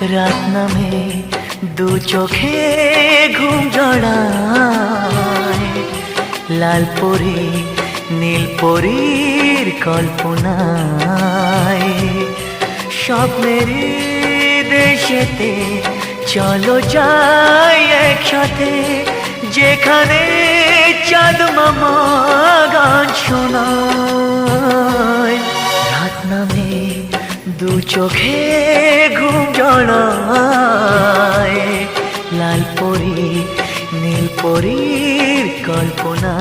রাত নামে দু চোখে ঘুম জড়ায়, লাল পরি নীল পরীর কল্পনায়। স্বপ্নের দেশেতে চলো যাই একসাথে, যেখানে চাঁদ মামা গান শোনায়। রাত নামে দু চোখে ঘুম জড়ায়, লাল পরি নীল পরীর কল্পনায়।